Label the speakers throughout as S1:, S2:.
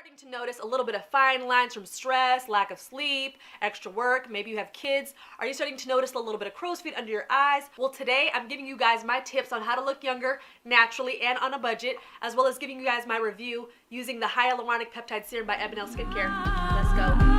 S1: starting to notice a little bit of fine lines from stress, lack of sleep, extra work, maybe you have kids? Are you starting to notice a little bit of crow's feet under your eyes? Well, today I'm giving you guys my tips on how to look younger naturally and on a budget, as well as giving you guys my review using the Hyaluronic Peptide Serum by Ebanel Skincare. Let's go.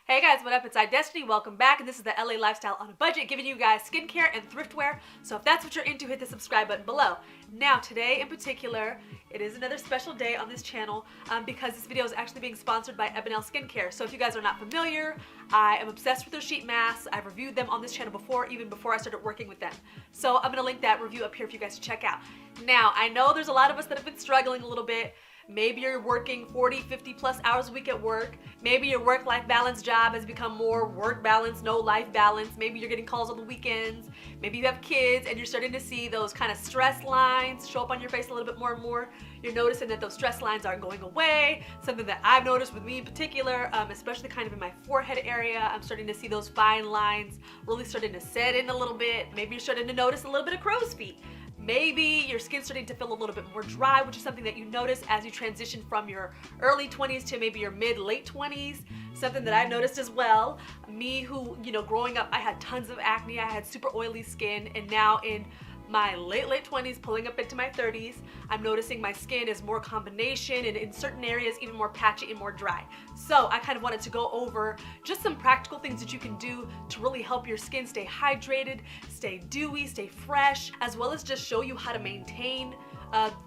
S1: Hey guys, what up? It's Destiny. Welcome back, and this is the LA Lifestyle on a Budget, giving you guys skincare and thriftwear. So if that's what you're into, hit the subscribe button below. Now, today in particular, it is another special day on this channel because this video is actually being sponsored by Ebanel Skincare. So if you guys are not familiar, I am obsessed with their sheet masks. I've reviewed them on this channel before, even before I started working with them. So I'm gonna link that review up here for you guys to check out. Now, I know there's a lot of us that have been struggling a little bit. Maybe you're working 40, 50 plus hours a week at work. Maybe your work-life balance job has become more work balance, no life balance. Maybe you're getting calls on the weekends. Maybe you have kids and you're starting to see those kind of stress lines show up on your face a little bit more and more. You're noticing that those stress lines aren't going away. Something that I've noticed with me in particular, especially kind of in my forehead area, I'm starting to see those fine lines really starting to set in a little bit. Maybe you're starting to notice a little bit of crow's feet. Maybe your skin's starting to feel a little bit more dry, which is something that you notice as you transition from your early 20s to maybe your mid-late 20s. Something that I've noticed as well. Me who, growing up, I had tons of acne, I had super oily skin, and now in my late 20s, pulling up into my 30s, I'm noticing my skin is more combination and in certain areas even more patchy and more dry. So I kind of wanted to go over just some practical things that you can do to really help your skin stay hydrated, stay dewy, stay fresh, as well as just show you how to maintain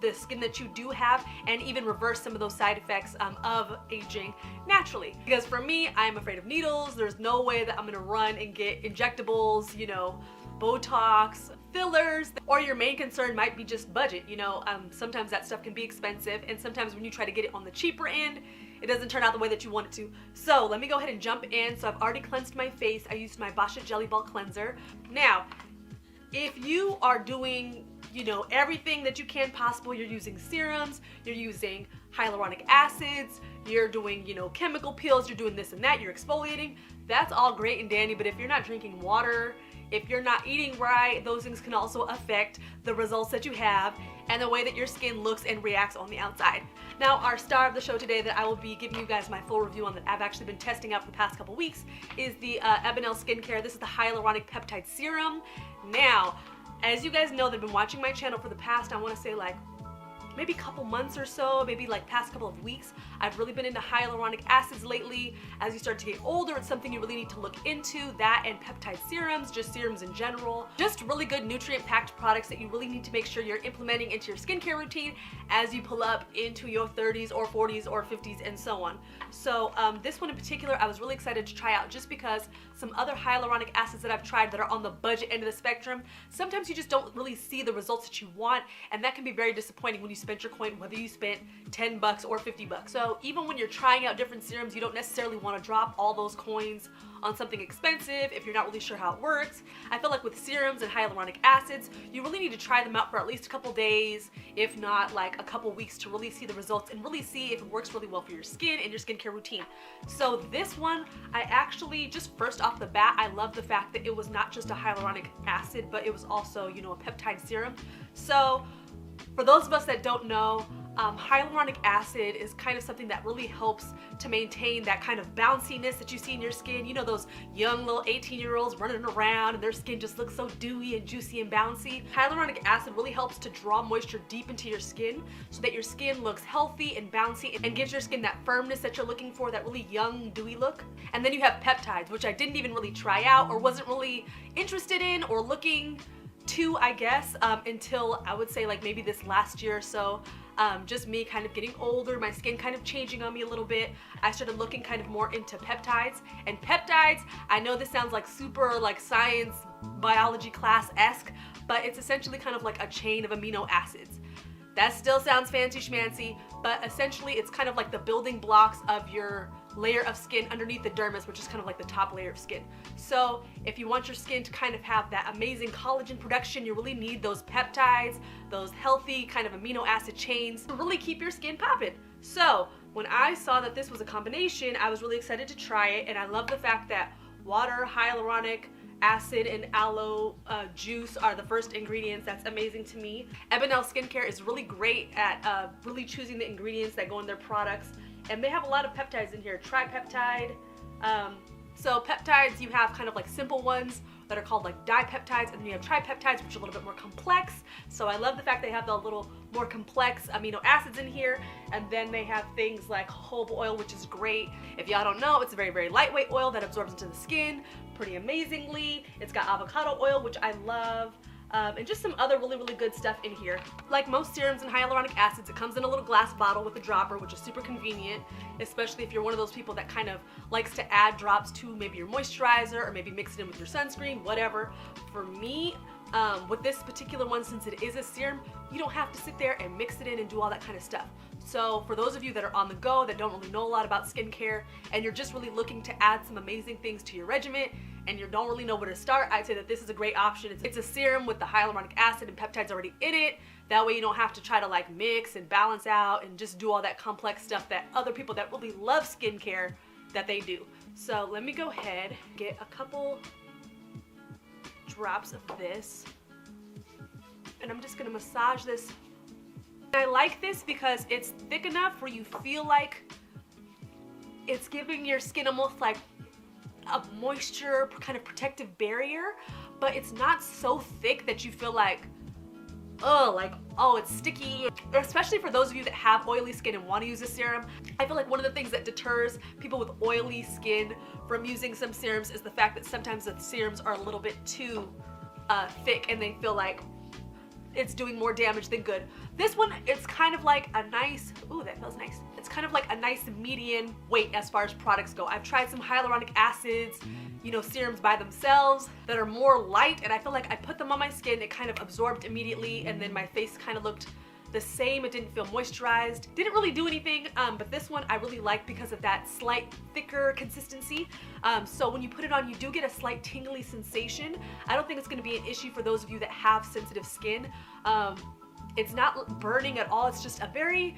S1: the skin that you do have and even reverse some of those side effects of aging naturally. Because for me, I'm afraid of needles. There's no way that I'm gonna run and get injectables, Botox, fillers, or your main concern might be just budget. Sometimes that stuff can be expensive, and sometimes when you try to get it on the cheaper end, it doesn't turn out the way that you want it to. So let me go ahead and jump in. So I've already cleansed my face. I used my Boscia Jelly Ball Cleanser. Now, if you are doing everything that you can possible, you're using serums, you're using hyaluronic acids, you're doing, chemical peels, you're doing this and that, you're exfoliating, that's all great and dandy, but if you're not drinking water, if you're not eating right, those things can also affect the results that you have and the way that your skin looks and reacts on the outside. Now, our star of the show today that I will be giving you guys my full review on that I've actually been testing out for the past couple weeks is the Ebanel Skincare. This is the Hyaluronic Peptide Serum. Now, as you guys know that have been watching my channel for the past, I want to say maybe a couple months or so, maybe past couple of weeks, I've really been into hyaluronic acids lately. As you start to get older, it's something you really need to look into, that and peptide serums, just serums in general. Just really good nutrient-packed products that you really need to make sure you're implementing into your skincare routine as you pull up into your 30s or 40s or 50s and so on. So this one in particular, I was really excited to try out just because some other hyaluronic acids that I've tried that are on the budget end of the spectrum, sometimes you just don't really see the results that you want, and that can be very disappointing when you spend your coin, whether you spent 10 bucks or 50 bucks. So even when you're trying out different serums, you don't necessarily want to drop all those coins on something expensive if you're not really sure how it works. I feel like with serums and hyaluronic acids, you really need to try them out for at least a couple days, if not a couple weeks, to really see the results and really see if it works really well for your skin and your skincare routine. So this one, I actually, just first off the bat, I love the fact that it was not just a hyaluronic acid, but it was also, a peptide serum. So for those of us that don't know, hyaluronic acid is kind of something that really helps to maintain that kind of bounciness that you see in your skin. Those young little 18-year-olds running around and their skin just looks so dewy and juicy and bouncy. Hyaluronic acid really helps to draw moisture deep into your skin so that your skin looks healthy and bouncy and gives your skin that firmness that you're looking for, that really young, dewy look. And then you have peptides, which I didn't even really try out or wasn't really interested in or looking to, I guess, until I would say maybe this last year or so. Just me kind of getting older, my skin kind of changing on me a little bit. I started looking kind of more into peptides. And peptides, I know this sounds super science, biology class-esque, but it's essentially kind of a chain of amino acids. That still sounds fancy schmancy, but essentially it's kind of the building blocks of your layer of skin underneath the dermis, which is kind of the top layer of skin. So if you want your skin to kind of have that amazing collagen production, you really need those peptides, those healthy kind of amino acid chains to really keep your skin popping. So when I saw that this was a combination, I was really excited to try it, and I love the fact that Water, hyaluronic acid, and aloe juice are the first ingredients. That's amazing to me. Ebanel Skincare is really great at really choosing the ingredients that go in their products, and they have a lot of peptides in here. Tripeptide. So peptides, you have kind of like simple ones that are called like dipeptides, and then you have tripeptides, which are a little bit more complex. So I love the fact they have the little more complex amino acids in here. And then they have things like jojoba oil, which is great. If y'all don't know, it's a very, very lightweight oil that absorbs into the skin pretty amazingly. It's got avocado oil, which I love. And just some other really, really good stuff in here. Like most serums and hyaluronic acids, it comes in a little glass bottle with a dropper, which is super convenient, especially if you're one of those people that kind of likes to add drops to maybe your moisturizer or maybe mix it in with your sunscreen, whatever. For me, with this particular one, since it is a serum, you don't have to sit there and mix it in and do all that kind of stuff. So for those of you that are on the go, that don't really know a lot about skincare, and you're just really looking to add some amazing things to your regimen, and you don't really know where to start, I'd say that this is a great option. It's a serum with the hyaluronic acid and peptides already in it. That way you don't have to try to like mix and balance out and just do all that complex stuff that other people that really love skincare that they do. So let me go ahead, get a couple drops of this, and I'm just gonna massage this. And I like this because it's thick enough where you feel like it's giving your skin almost like a moisture kind of protective barrier, but it's not so thick that you feel like, oh, it's sticky. Especially for those of you that have oily skin and want to use a serum, I feel like one of the things that deters people with oily skin from using some serums is the fact that sometimes the serums are a little bit too thick and they feel like it's doing more damage than good. This one, it's kind of like a nice, ooh, that feels nice. It's kind of like a nice median weight as far as products go. I've tried some hyaluronic acids, you know, serums by themselves that are more light, and I feel like I put them on my skin, it kind of absorbed immediately, and then my face kind of looked the same. It didn't feel moisturized. Didn't really do anything, but this one I really like because of that slight thicker consistency. So when you put it on, you do get a slight tingly sensation. I don't think it's gonna be an issue for those of you that have sensitive skin. It's not burning at all. It's just a very,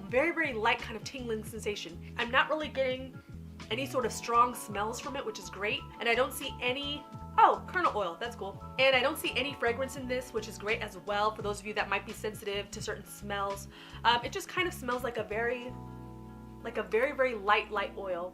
S1: very light kind of tingling sensation. I'm not really getting any sort of strong smells from it, which is great. And I don't see any, oh, kernel oil, that's cool. And I don't see any fragrance in this, which is great as well for those of you that might be sensitive to certain smells. It just kind of smells like a very light oil.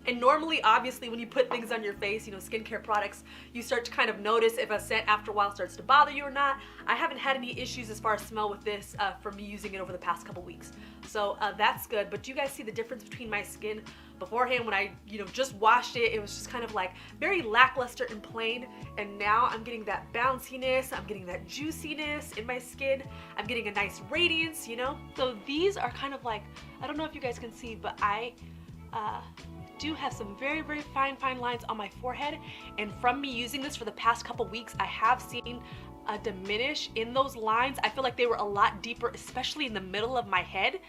S1: And normally, obviously, when you put things on your face, you know, skincare products, you start to kind of notice if a scent after a while starts to bother you or not. I haven't had any issues as far as smell with this from me using it over the past couple weeks. So that's good. But do you guys see the difference between my skin beforehand when I, you know, just washed it? It was just kind of like very lackluster and plain. And now I'm getting that bounciness. I'm getting that juiciness in my skin. I'm getting a nice radiance, you know? So these are kind of like, I don't know if you guys can see, but I do have some very fine lines on my forehead, and from me using this for the past couple weeks, I have seen a diminish in those lines. I feel like they were a lot deeper, especially in the middle of my head,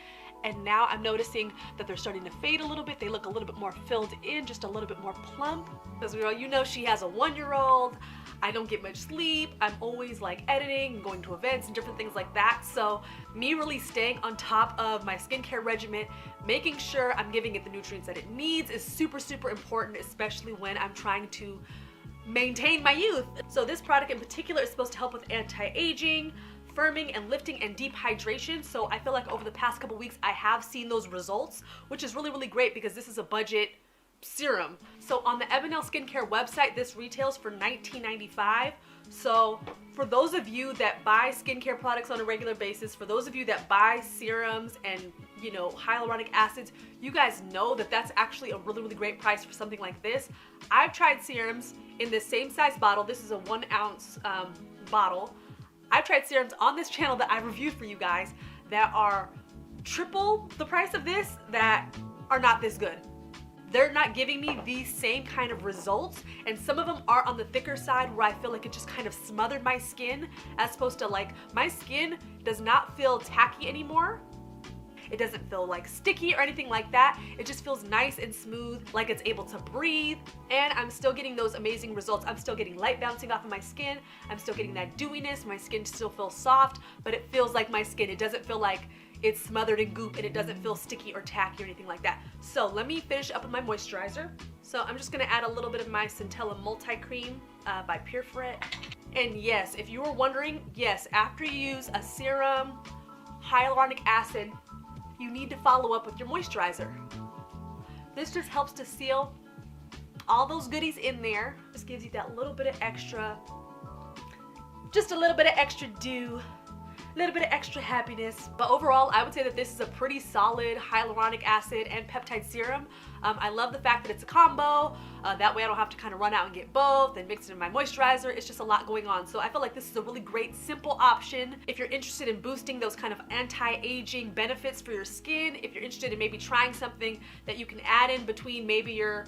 S1: and now I'm noticing that they're starting to fade a little bit. They look a little bit more filled in, just a little bit more plump. Because you know, she has a 1-year-old. I don't get much sleep. I'm always like editing and going to events and different things like that. So me really staying on top of my skincare regimen, making sure I'm giving it the nutrients that it needs is super important, especially when I'm trying to maintain my youth. So this product in particular is supposed to help with anti-aging, firming and lifting, and deep hydration. So I feel like over the past couple weeks I have seen those results, which is really great because this is a budget serum. So on the Ebanel Skincare website, this retails for $19.95. So for those of you that buy skincare products on a regular basis, for those of you that buy serums and, you know, hyaluronic acids, you guys know that that's actually a really great price for something like this. I've tried serums in this same size bottle. This is a 1 ounce bottle. I've tried serums on this channel that I've reviewed for you guys that are triple the price of this that are not this good. They're not giving me these same kind of results, and some of them are on the thicker side where I feel like it just kind of smothered my skin, as opposed to like my skin does not feel tacky anymore. It doesn't feel like sticky or anything like that. It just feels nice and smooth, like it's able to breathe, and I'm still getting those amazing results. I'm still getting light bouncing off of my skin. I'm still getting that dewiness. My skin still feels soft, but it feels like my skin. It doesn't feel like it's smothered in goop, and it doesn't feel sticky or tacky or anything like that. So let me finish up with my moisturizer. So I'm just gonna add a little bit of my Centella Multi-Cream by Purefrit. And yes, if you were wondering, yes, after you use a serum, hyaluronic acid, you need to follow up with your moisturizer. This just helps to seal all those goodies in there. Just gives you that little bit of extra, just a little bit of extra dew, a little bit of extra happiness. But overall, I would say that this is a pretty solid hyaluronic acid and peptide serum. I love the fact that it's a combo. That way I don't have to kind of run out and get both and mix it in my moisturizer. It's just a lot going on. So I feel like this is a really great, simple option if you're interested in boosting those kind of anti-aging benefits for your skin. If you're interested in maybe trying something that you can add in between maybe your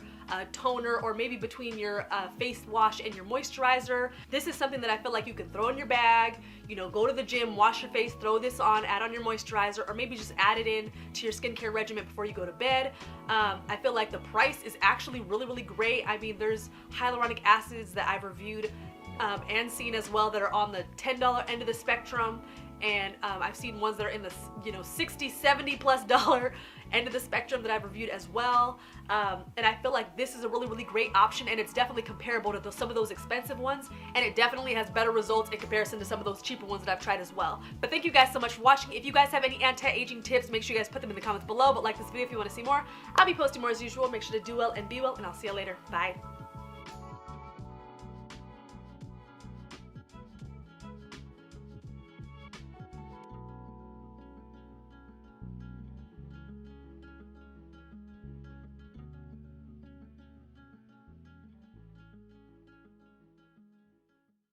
S1: toner or maybe between your face wash and your moisturizer. This is something that I feel like you can throw in your bag, you know, go to the gym, wash your face, throw this on, add on your moisturizer, or maybe just add it in to your skincare regimen before you go to bed. I feel like the price is actually really, really great. I mean, there's hyaluronic acids that I've reviewed and seen as well that are on the $10 end of the spectrum. And I've seen ones that are in the, you know, $60, $70+ end of the spectrum that I've reviewed as well. And I feel like this is a really, really great option, and it's definitely comparable to some of those expensive ones, and it definitely has better results in comparison to some of those cheaper ones that I've tried as well. But thank you guys so much for watching. If you guys have any anti-aging tips, make sure you guys put them in the comments below. But like this video if you want to see more. I'll be posting more as usual. Make sure to do well and be well, and I'll see you later. Bye.